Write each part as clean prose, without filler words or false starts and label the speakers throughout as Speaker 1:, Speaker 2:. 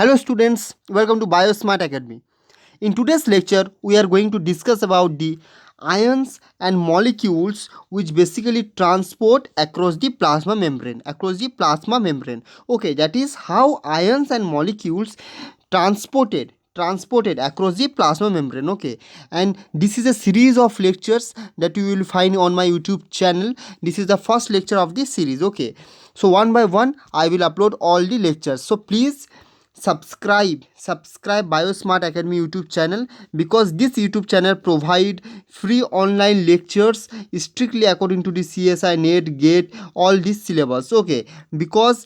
Speaker 1: Hello students, welcome to BioSmart Academy. In today's lecture, we are going to discuss about the ions and molecules which basically transport across the plasma membrane. Okay, that is how ions and molecules transported across the plasma membrane. Okay, and this is a series of lectures that you will find on my YouTube channel. This is the first lecture of this series. Okay, so one by one I will upload all the lectures, so please subscribe BioSmart Academy YouTube channel, because this YouTube channel provide free online lectures strictly according to the CSI NET GATE all this syllabus. Okay, because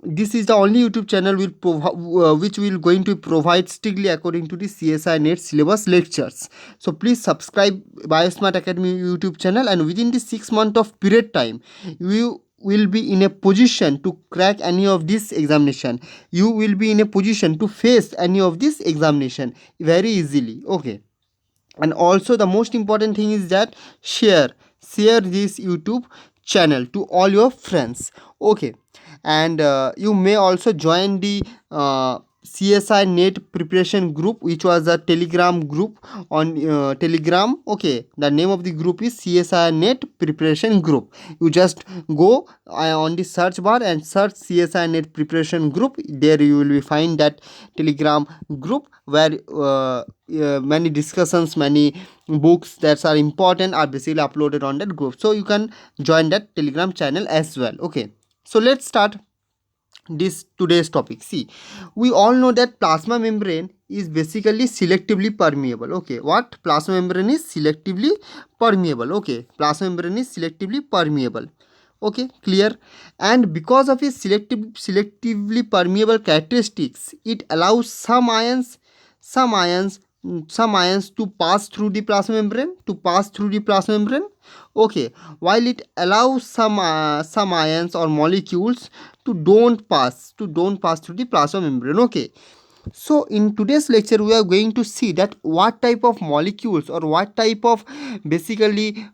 Speaker 1: this is the only YouTube channel which will going to provide strictly according to the CSI NET syllabus lectures. So please subscribe BioSmart Academy YouTube channel, and within the 6 month of period time you will be in a position to crack any of this examination. You will be in a position to face any of this examination very easily. Okay, and also the most important thing is that share this YouTube channel to all your friends. Okay, and you may also join the CSI NET preparation group, which was a telegram group on telegram. Okay, the name of the group is CSI NET preparation group. You just go on the search bar and search CSI NET preparation group. There you will be find that telegram group where many discussions, many books that are important are basically uploaded on that group, so you can join that telegram channel as well. Okay, so let's start this today's topic. See, we all know that plasma membrane is basically selectively permeable. Okay, what plasma membrane is selectively permeable. Okay, plasma membrane is selectively permeable. Okay, clear. And because of its selectively permeable characteristics, it allows some ions some ions to pass through the plasma membrane. Okay, while it allows some ions or molecules to don't pass through the plasma membrane. Okay, so in today's lecture we are going to see that what type of molecules, or what type of basically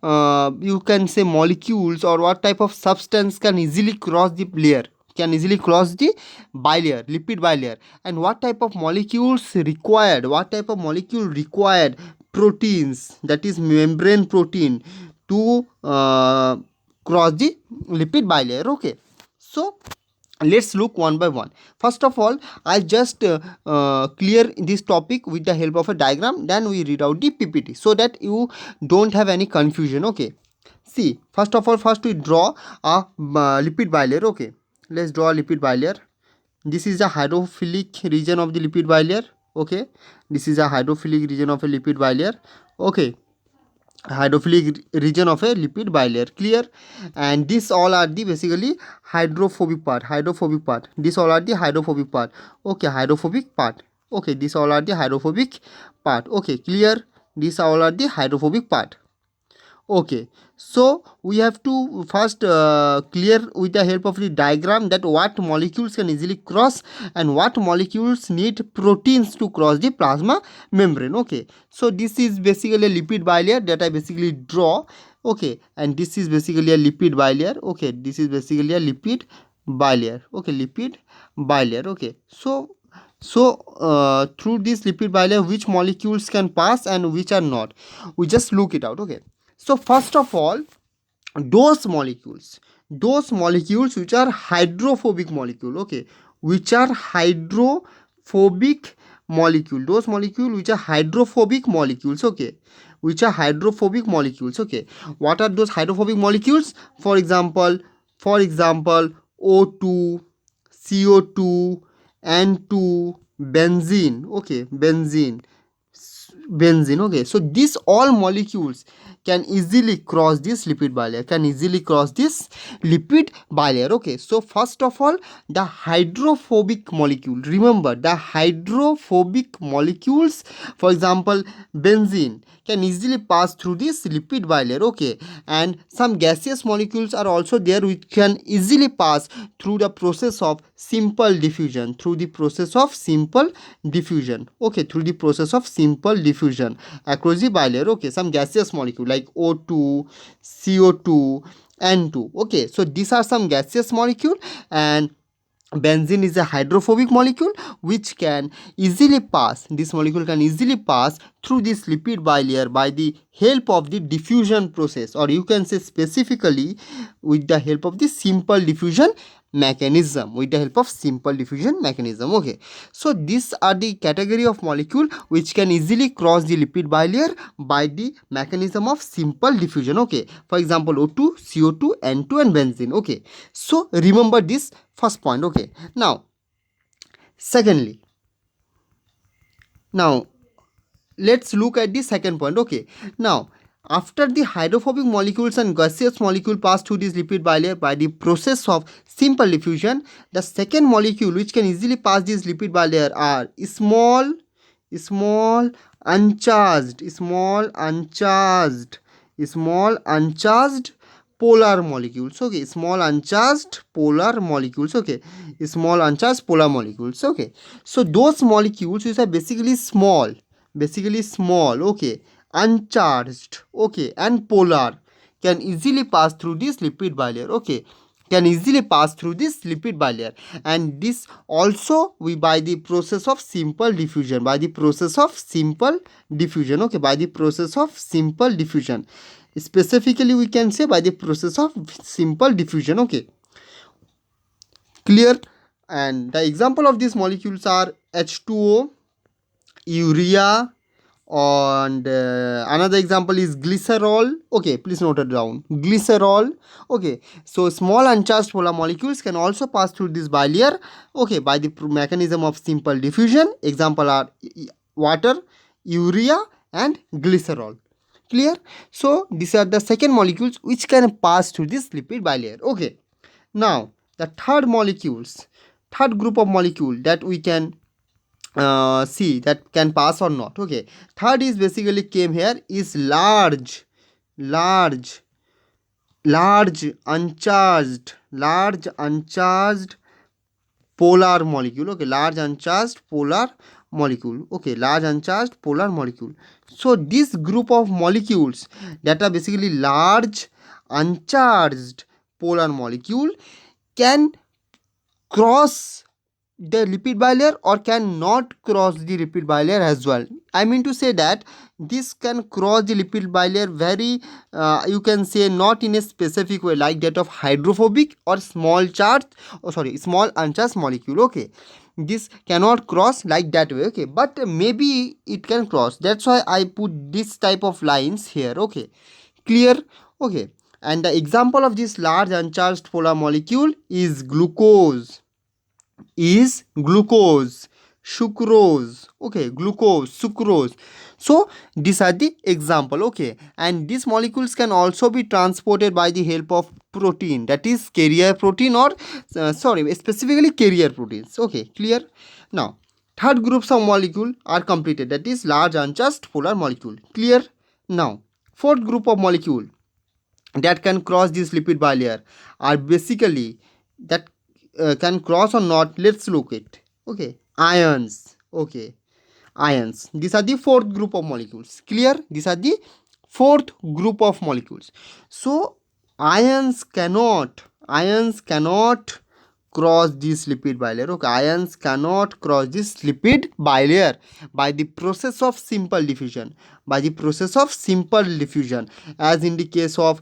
Speaker 1: you can say molecules, or what type of substance can easily cross the layer, can easily cross the bilayer, lipid bilayer, and what type of molecules required, proteins, that is membrane protein, to cross the lipid bilayer. Okay, so let's look one by one. First of all, I just clear this topic with the help of a diagram, then we read out the PPT so that you don't have any confusion. Okay, see, first of all, first we draw a lipid bilayer. Okay, let's draw a lipid bilayer. This is the hydrophilic region of the lipid bilayer. Okay, this is a hydrophilic region of a lipid bilayer. Okay, hydrophilic region of a lipid bilayer, clear. And this all are the basically hydrophobic part, this all are the hydrophobic part. Okay, hydrophobic part. Okay, this all are the hydrophobic part. Okay, clear, these all are the hydrophobic part. Okay, so we have to first clear with the help of the diagram that what molecules can easily cross and what molecules need proteins to cross the plasma membrane. Okay, so this is basically a lipid bilayer that I basically draw. Okay, and this is basically a lipid bilayer. Okay, this is basically a lipid bilayer. Okay, lipid bilayer. Okay, so through this lipid bilayer, which molecules can pass and which are not, we just look it out. Okay, so first of all, those molecules which are hydrophobic molecule. Okay, which are hydrophobic molecule, those molecules which are hydrophobic molecules. Okay, which are hydrophobic molecules. Okay, what are those hydrophobic molecules? For example, O2, CO2, N2, benzene. Okay, benzene. Okay, so these all molecules can easily cross this lipid bilayer. Okay, so first of all, the hydrophobic molecule, remember the hydrophobic molecules, for example benzene, can easily pass through this lipid bilayer. Okay, and some gaseous molecules are also there which can easily pass through the process of simple diffusion, okay, through the process of simple diffusion across the bilayer. Okay, some gaseous molecule like O2, CO2, N2. Okay, so these are some gaseous molecule, and Benzene is a hydrophobic molecule which can easily pass, this molecule can easily pass through this lipid bilayer by the help of the diffusion process, or you can say specifically with the help of the simple diffusion mechanism, with the help of simple diffusion mechanism. Okay, so these are the category of molecule which can easily cross the lipid bilayer by the mechanism of simple diffusion. Okay, for example O2, CO2, N2 and benzene. Okay, so remember this first point. Okay, now secondly, now let's look at the second point. Okay, now after the hydrophobic molecules and gaseous molecule pass through this lipid bilayer by the process of simple diffusion, the second molecule which can easily pass this lipid bilayer are small uncharged polar molecules. Okay, small uncharged polar molecules. Okay, small uncharged polar molecules. Okay, so those molecules which are basically small, okay, uncharged, okay, and polar, can easily pass through this lipid bilayer. Okay, can easily pass through this lipid bilayer, and this also we by the process of simple diffusion, by the process of simple diffusion. Okay, by the process of simple diffusion, specifically we can say by the process of simple diffusion. Okay, clear? And the example of these molecules are H2O, urea, and another example is glycerol. Okay, please note it down, glycerol. Okay, so small uncharged polar molecules can also pass through this bilayer, okay, by the mechanism of simple diffusion. Example are water, urea and glycerol. Clear? So these are the second molecules which can pass through this lipid bilayer. Okay, now the third group of molecule that we can see that can pass or not. Okay, third is basically came here is large uncharged polar molecule. Okay, large uncharged polar molecule. Okay, large uncharged polar molecule. So this group of molecules that are basically large uncharged polar molecule can cross the lipid bilayer or cannot cross the lipid bilayer as well. I mean to say that this can cross the lipid bilayer very you can say not in a specific way like that of hydrophobic or small uncharged molecule. Okay, this cannot cross like that way. Okay, but maybe it can cross, that's why I put this type of lines here. Okay, clear? Okay, and the example of this large uncharged polar molecule is glucose, sucrose. Okay, glucose, sucrose. So these are the example. Okay, and these molecules can also be transported by the help of protein, that is carrier protein, or specifically carrier proteins. Okay, clear? Now third groups of molecule are completed, that is large uncharged polar molecule. Clear? Now fourth group of molecule that can cross this lipid bilayer are basically that can cross or not. Let's look it. Okay, ions. Okay, ions, these are the fourth group of molecules. Clear? These are the fourth group of molecules. So ions cannot cross this lipid bilayer. Okay, ions cannot cross this lipid bilayer by the process of simple diffusion, as in the case of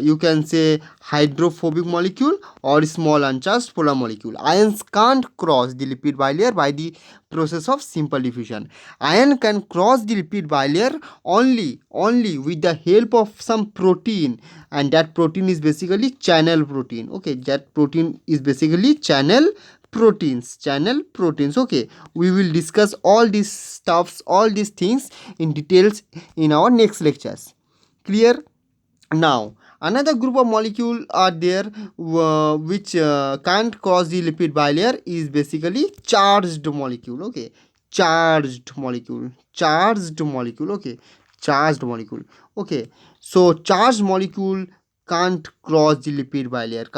Speaker 1: you can say hydrophobic molecule or small uncharged polar molecule. Ions can't cross the lipid bilayer by the process of simple diffusion. Ion can cross the lipid bilayer only with the help of some protein, and that protein is basically channel protein. Okay, that protein is basically channel proteins. Okay, we will discuss all these stuffs, all these things in details in our next lectures. Clear? Now another group of molecule are there which can't cross the lipid bilayer is basically charged molecule. Okay, okay, charged molecule. Okay, so charged molecule can't cross the lipid bilayer.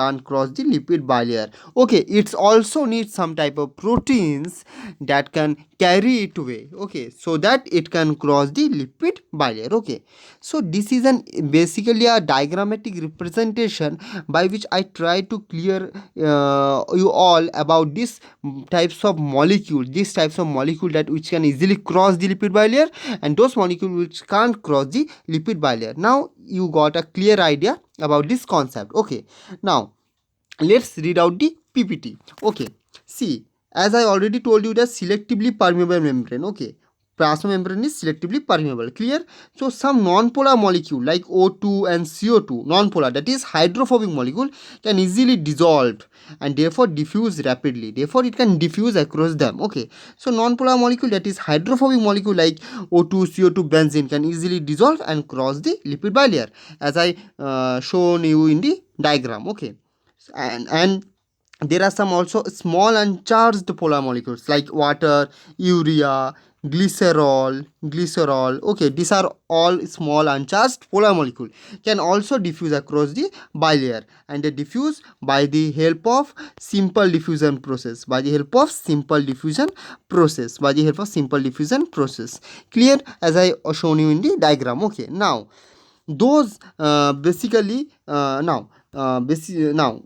Speaker 1: Okay, it's also needs some type of proteins that can carry it away, okay, so that it can cross the lipid bilayer. Okay, so this is an basically a diagrammatic representation by which I try to clear you all about this types of molecule, these types of molecule that which can easily cross the lipid bilayer, and those molecules which can't cross the lipid bilayer. Now you got a clear idea about this concept. Okay, now let's read out the PPT. Okay, see, as I already told you, the selectively permeable membrane. Okay, plasma membrane is selectively permeable. Clear? So some non-polar molecule like O2 and CO2, non-polar, that is hydrophobic molecule, can easily dissolve and therefore diffuse rapidly. Therefore, it can diffuse across them. Okay, so non-polar molecule, that is hydrophobic molecule like O2, CO2, benzene, can easily dissolve and cross the lipid bilayer, as I shown you in the diagram. Okay, and there are some also small uncharged polar molecules like water, urea, glycerol. Okay, these are all small uncharged polar molecule, can also diffuse across the bilayer, and they diffuse by the help of simple diffusion process, clear, as I shown you in the diagram. Okay, now those basically now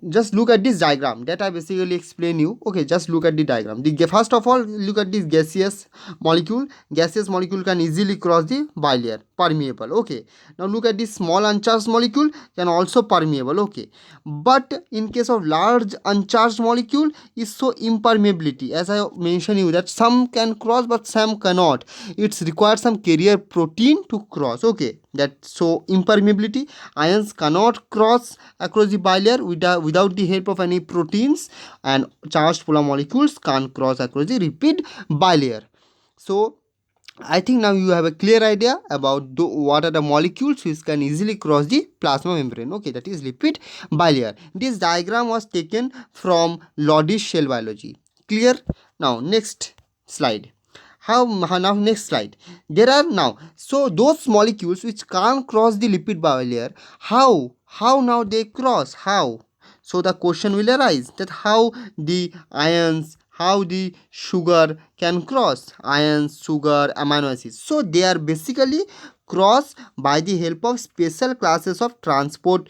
Speaker 1: just look at this diagram that I basically explain you. Okay, just look at the diagram. First of all, look at this gaseous molecule. Gaseous molecule can easily cross the bilayer, permeable. Okay, now look at this small uncharged molecule, can also permeable. Okay, but in case of large uncharged molecule is so impermeability, as I mentioned you, that some can cross but some cannot. It's required some carrier protein to cross. Okay, that so impermeability, ions cannot cross across the bilayer without the help of any proteins, and charged polar molecules can't cross across the lipid bilayer. So I think now you have a clear idea about what are the molecules which can easily cross the plasma membrane. Okay, that is lipid bilayer. This diagram was taken from Lodis Cell Biology. Clear? Now next slide. How now next slide. There are now, so those molecules which can't cross the lipid bilayer, how now they cross, how? So the question will arise that how the ions, how the sugar can cross, ions, sugar, amino acids. So they are basically crossed by the help of special classes of transport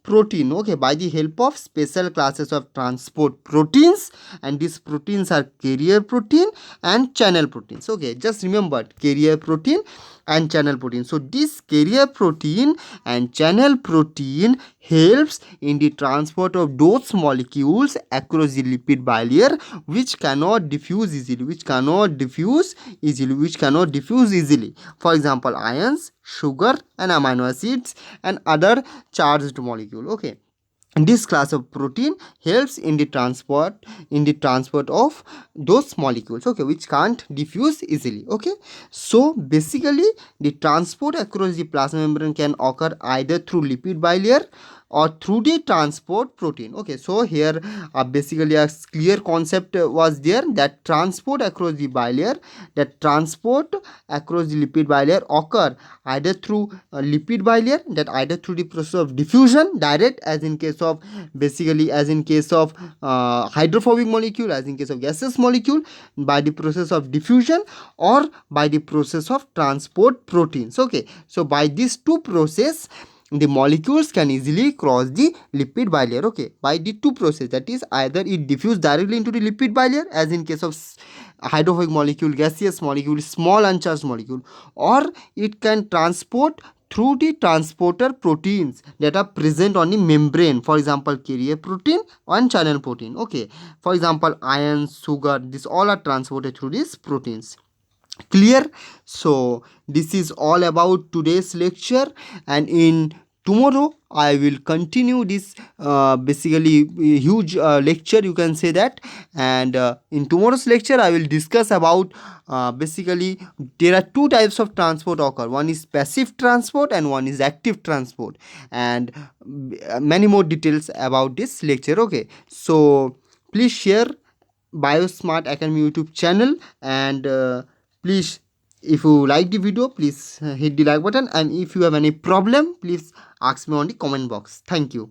Speaker 1: protein. Okay, by the help of special classes of transport proteins, and these proteins are carrier protein and channel proteins. Okay, just remember, carrier protein and channel protein. So this carrier protein and channel protein helps in the transport of those molecules across the lipid bilayer which cannot diffuse easily. For example, ions, sugar and amino acids and other charged molecule. Okay, this class of protein helps in the transport of those molecules, okay, which can't diffuse easily. Okay, so basically the transport across the plasma membrane can occur either through lipid bilayer or through the transport protein. Okay, so here basically a clear concept was there, that transport across the lipid bilayer occur either through lipid bilayer, that either through the process of diffusion direct, as in case of hydrophobic molecule, as in case of gaseous molecule, by the process of diffusion, or by the process of transport proteins. Okay, so by these two process the molecules can easily cross the lipid bilayer. Okay, by the two process, that is either it diffuse directly into the lipid bilayer, as in case of hydrophobic molecule, gaseous molecule, small uncharged molecule, or it can transport through the transporter proteins that are present on the membrane, for example carrier protein and channel protein. Okay, for example ions, sugar, these all are transported through these proteins. Clear? So this is all about today's lecture, and in tomorrow I will continue this basically huge lecture, you can say that. And in tomorrow's lecture I will discuss about basically there are two types of transport occur. One is passive transport and one is active transport, and many more details about this lecture. Okay, so please share Biosmart Academy YouTube channel, and please, if you like the video, please hit the like button, and if you have any problem, please ask me on the comment box. Thank you.